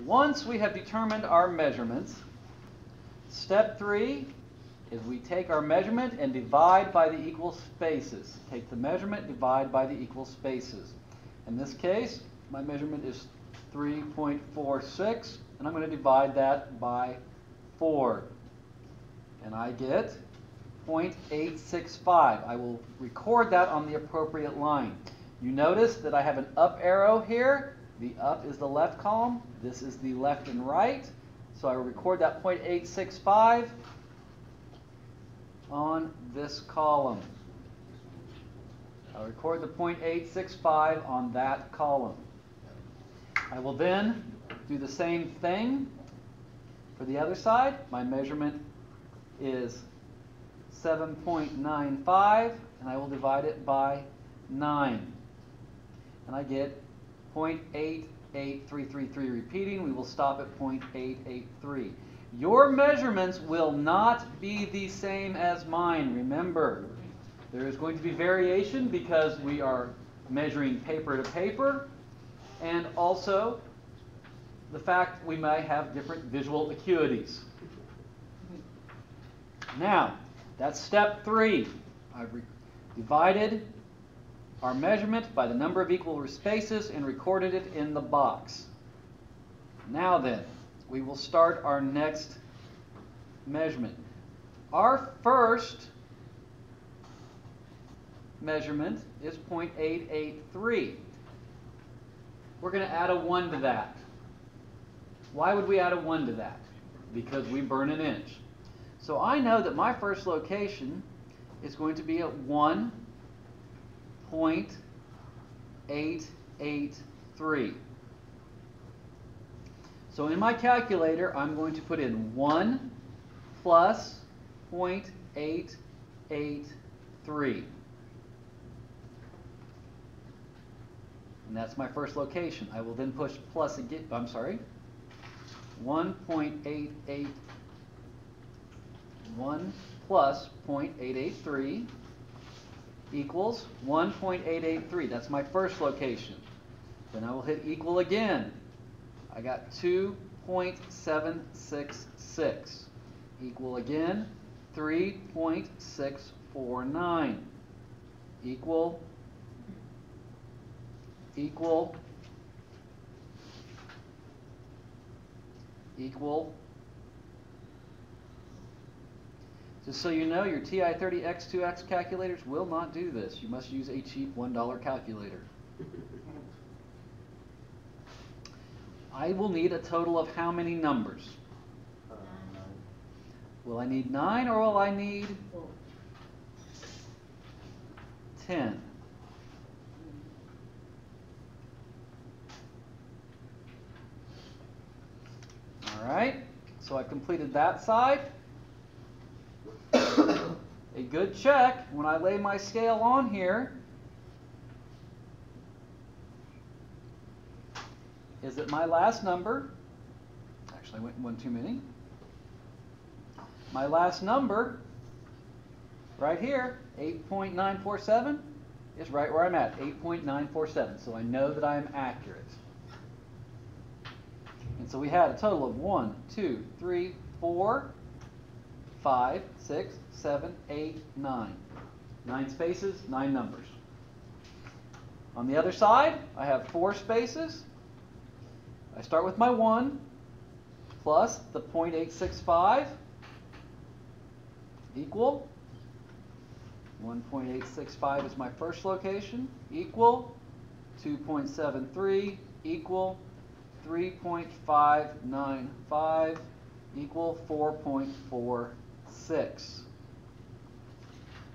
Once we have determined our measurements, step 3 is we take our measurement and divide by the equal spaces. Take the measurement, divide by the equal spaces. In this case, my measurement is 3.46, and I'm going to divide that by 4. And I get 0.865. I will record that on the appropriate line. You notice that I have an up arrow here. The up is the left column. This is the left and right. So I record that 0.865 on this column. I'll record the 0.865 on that column. I will then do the same thing for the other side. My measurement is 7.95, and I will divide it by 9. And I get 0.88333 repeating. We will stop at 0.883. Your measurements will not be the same as mine. Remember, there is going to be variation because we are measuring paper to paper, and also the fact we might have different visual acuities. Now, that's step 3. I've divided our measurement by the number of equal spaces and recorded it in the box. Now then, we will start our next measurement. Our first measurement is 0.883. We're going to add a 1 to that. Why would we add a 1 to that? Because we burn an inch. So I know that my first location is going to be at 1.883. So in my calculator, I'm going to put in 1 plus 0.883. And that's my first location. I will then push plus again, 1.881 plus 0.883 equals 1.883. That's my first location. Then I will hit equal again. I got 2.766. Equal again, 3.649. Equal. Just so you know, your TI-30X2X calculators will not do this. You must use a cheap $1 calculator. I will need a total of how many numbers? Will I need 9 or will I need 10? All right, so I've completed that side. A good check when I lay my scale on here is that my last number, actually I went one too many, my last number right here, 8.947, is right where I'm at, 8.947. So I know that I am accurate. And so we had a total of 1, 2, 3, 4, 5, 6, 7, 8, 9. 9 spaces, 9 numbers. On the other side, I have 4 spaces. I start with my 1 plus the 0.865 equal 1.865 is my first location, equal 2.73 equal 3.595 equal 4.46.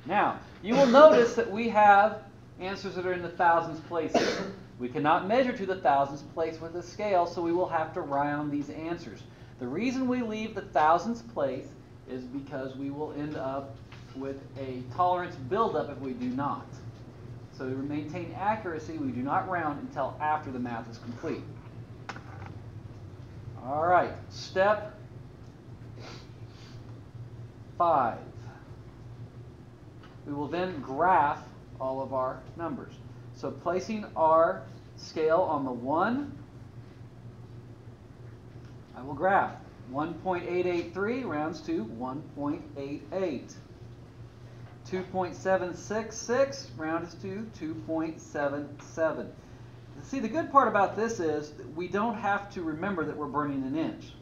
Now, you will notice that we have answers that are in the thousands places. We cannot measure to the thousands place with a scale, so we will have to round these answers. The reason we leave the thousands place is because we will end up with a tolerance buildup if we do not. So to maintain accuracy, we do not round until after the math is complete. All right, step 5. We will then graph all of our numbers. So placing our scale on the 1, I will graph. 1.883 rounds to 1.88. 2.766 rounds to 2.77. See, the good part about this is that we don't have to remember that we're burning an inch.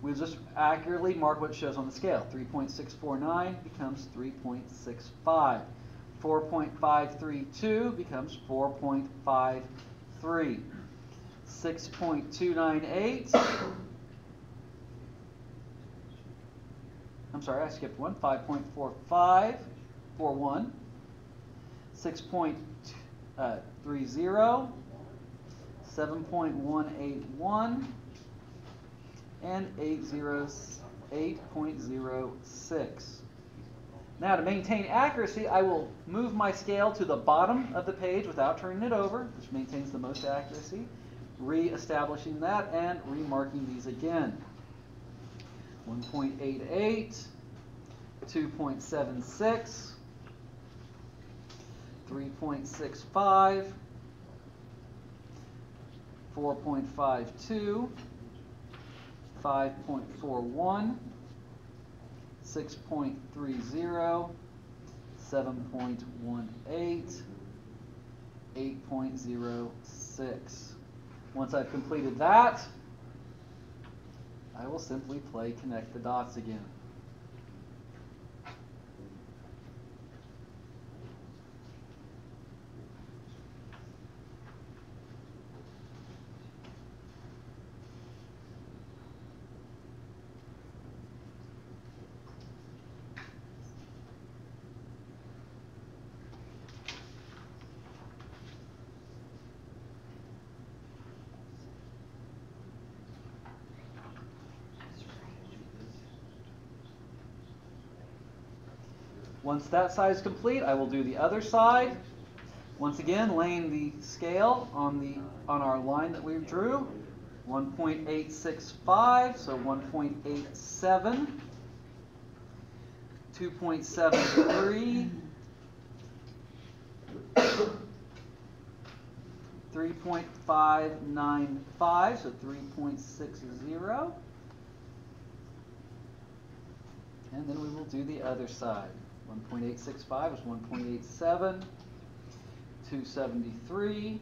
We'll just accurately mark what it shows on the scale. 3.649 becomes 3.65. 4.532 becomes 4.53. 6.298. I'm sorry, I skipped one. 5.4541. 6.30. 7.181. And 8.06. Now, to maintain accuracy, I will move my scale to the bottom of the page without turning it over, which maintains the most accuracy, re-establishing that and remarking these again. 1.88, 2.76, 3.65, 4.52, 5.41, 6.30, 7.18, 8.06. Once I've completed that, I will simply play connect the dots again. Once that side is complete, I will do the other side. Once again, laying the scale on our line that we drew. 1.865, so 1.87, 2.73, 3.595, so 3.60. And then we will do the other side. 1.865 is 1.87, 273,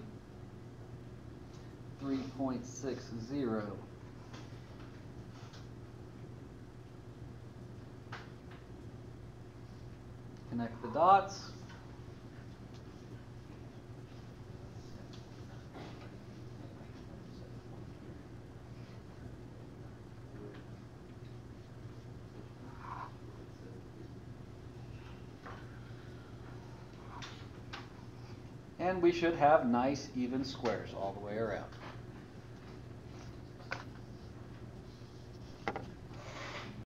3.60. Connect the dots. And we should have nice even squares all the way around.